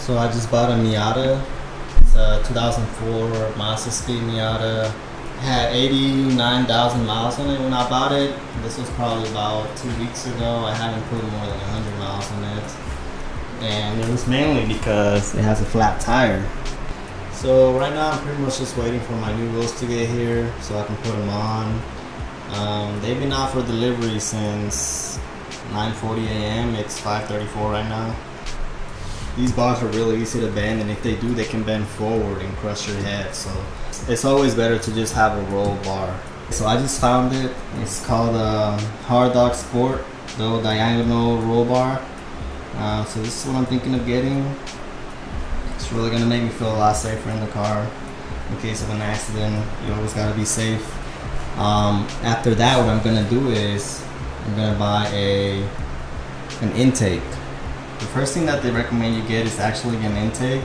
So I just bought a MIATA. It's a 2004 MAZDASPEED MIATA. It had 89,000 miles on it when I bought it. This was probably about 2 weeks ago. I haven't put more than 100 miles on it. And it was mainly because it has a flat tire. So right now I'm pretty much just waiting for my new wheels to get here so I can put them on. They've been out for delivery since 9:40 a.m. It's 5:34 right now. These bars are really easy to bend, and if they do, they can bend forward and crush your head. So it's always better to just have a roll bar. So I just found it. It's called a Hard Dog Sport, the diagonal roll bar. So this is what I'm thinking of getting. It's really gonna make me feel a lot safer in the car. In case of an accident, you always gotta be safe. After that, what I'm gonna do is I'm gonna buy an intake. The first thing that they recommend you get is actually an intake,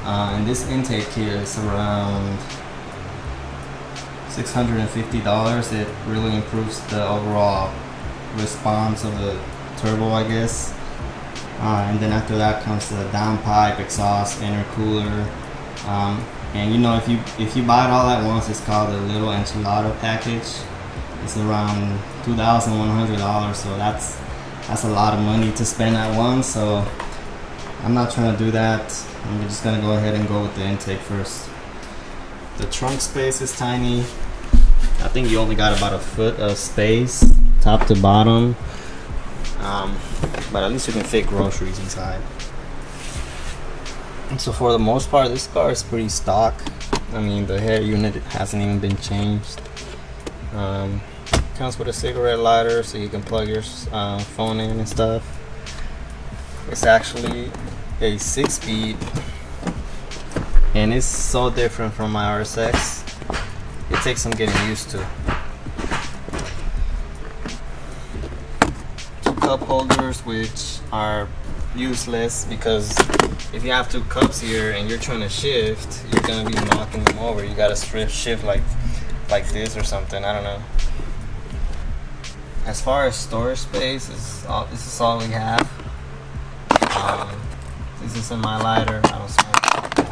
and this intake here is around $650. It really improves the overall response of the turbo, I guess. And then after that comes the downpipe, exhaust, intercooler. And you know, if you buy it all at once, it's called a little enchilada package. It's around $2,100, so that's a lot of money to spend at once. So I'm not trying to do that. I'm just gonna go ahead and go with the intake first. The trunk space is tiny. I think you only got about a foot of space, top to bottom. But at least you can fit groceries inside. So for the most part, this car is pretty stock. I mean, the head unit hasn't even been changed. Comes with a cigarette lighter, so you can plug your phone in and stuff. It's actually a 6-speed, and it's so different from my RSX. It takes some getting used to. Two cup holders, which are useless because if you have two cups here and you're trying to shift, you're gonna be knocking them over. You gotta shift like this or something. I don't know. As far as storage space, this is all we have. This isn't my lighter. I don't smoke.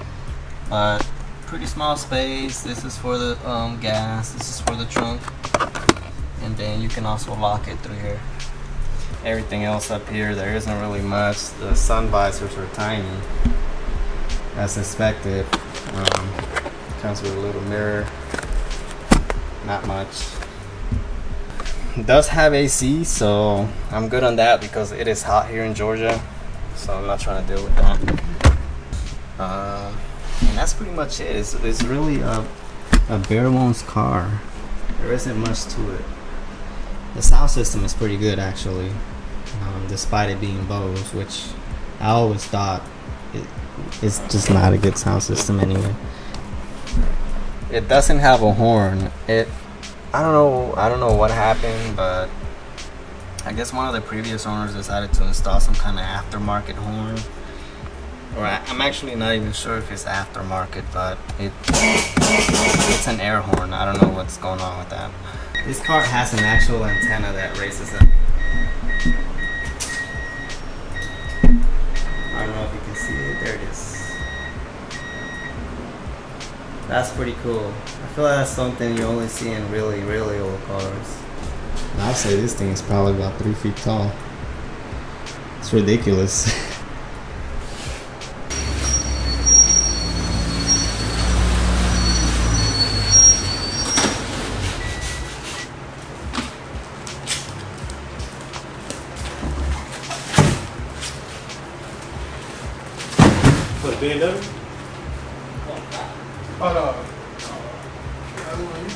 But pretty small space. This is for the gas. This is for the trunk. And then you can also lock it through here. Everything else up here, there isn't really much. The sun visors are tiny, as expected. Comes with a little mirror. Not much. It does have AC, so I'm good on that because it is hot here in Georgia, so I'm not trying to deal with that. And that's pretty much it. It's really a bare bones car. There isn't much to it. The sound system is pretty good actually, despite it being Bose, which I always thought it's just not a good sound system anyway. It doesn't have a horn. I don't know what happened, but I guess one of the previous owners decided to install some kind of aftermarket horn. Or I'm actually not even sure if it's aftermarket, but it's an air horn. I don't know what's going on with that. This car has an actual antenna that raises up. I don't know if you can see it. There it is. That's pretty cool. I feel like that's something you only see in really, really old cars. I'd say this thing is probably about 3 feet tall. It's ridiculous. For the BMW? Oh no. I want you to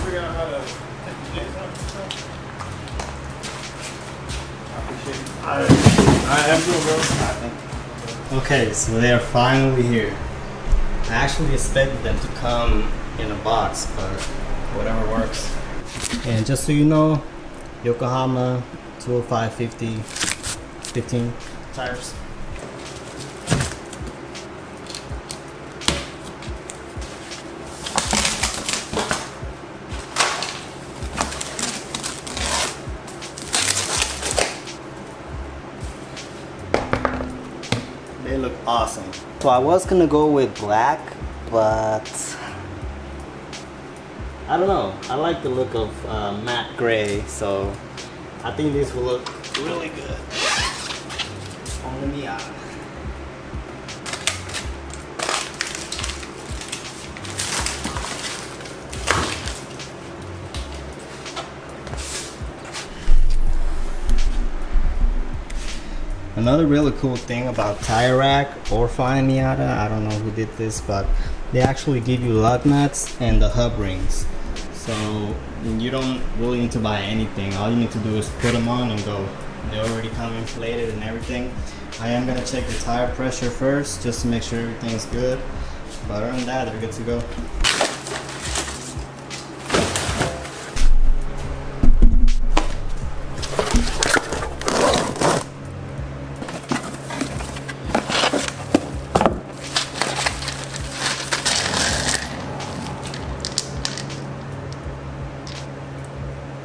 figure out how to take the jets out and stuff. I appreciate it. I am good, bro. Okay, so they are finally here. I actually expected them to come in a box, but whatever works. And just so you know, Yokohama 205 50 15 tires. They look awesome. So I was gonna go with black, but I don't know. I like the look of matte gray, so I think this will look really good on the MIATA. Another really cool thing about Tire Rack or Flying MIATA, I don't know who did this, but they actually give you lug nuts and the hub rings. So you don't really need to buy anything. All you need to do is put them on and go. They already come inflated and everything. I am gonna check the tire pressure first just to make sure everything's good. But other than that, they're good to go.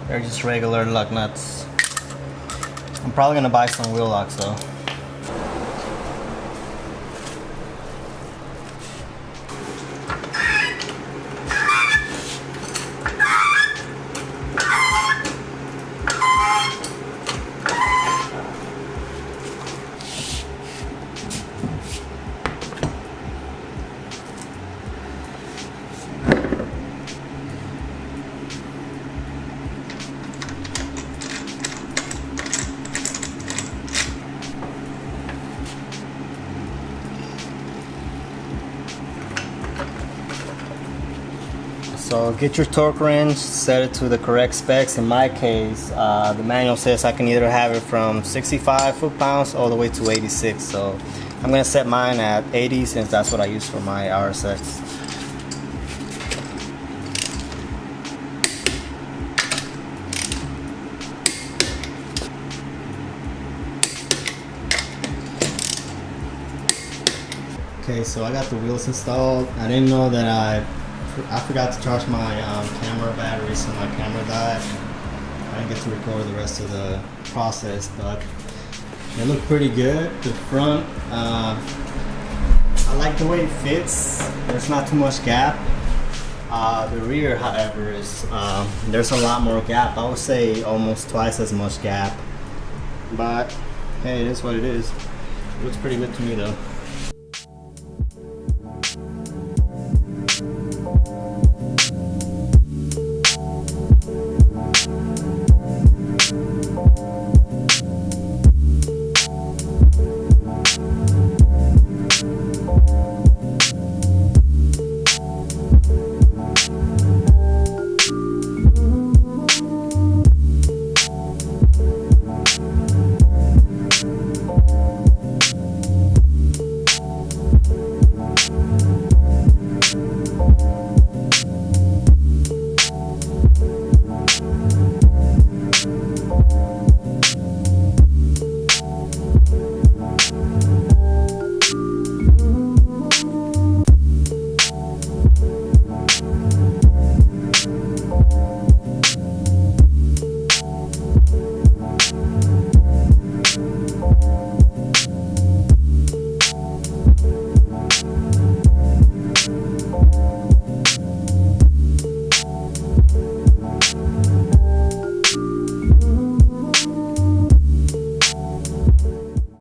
They're just regular lug nuts. I'm probably gonna buy some wheel locks though. So get your torque wrench, set it to the correct specs. In my case, the manual says I can either have it from 65 foot-pounds all the way to 86. So I'm gonna set mine at 80 since that's what I use for my RSX. Okay, so I got the wheels installed. I didn't know that I forgot to charge my camera battery, so my camera died. I didn't get to record the rest of the process, but they look pretty good. The front, I like the way it fits. There's not too much gap. The rear, however, is there's a lot more gap. I would say almost twice as much gap. But hey, it is what it is. It looks pretty good to me though.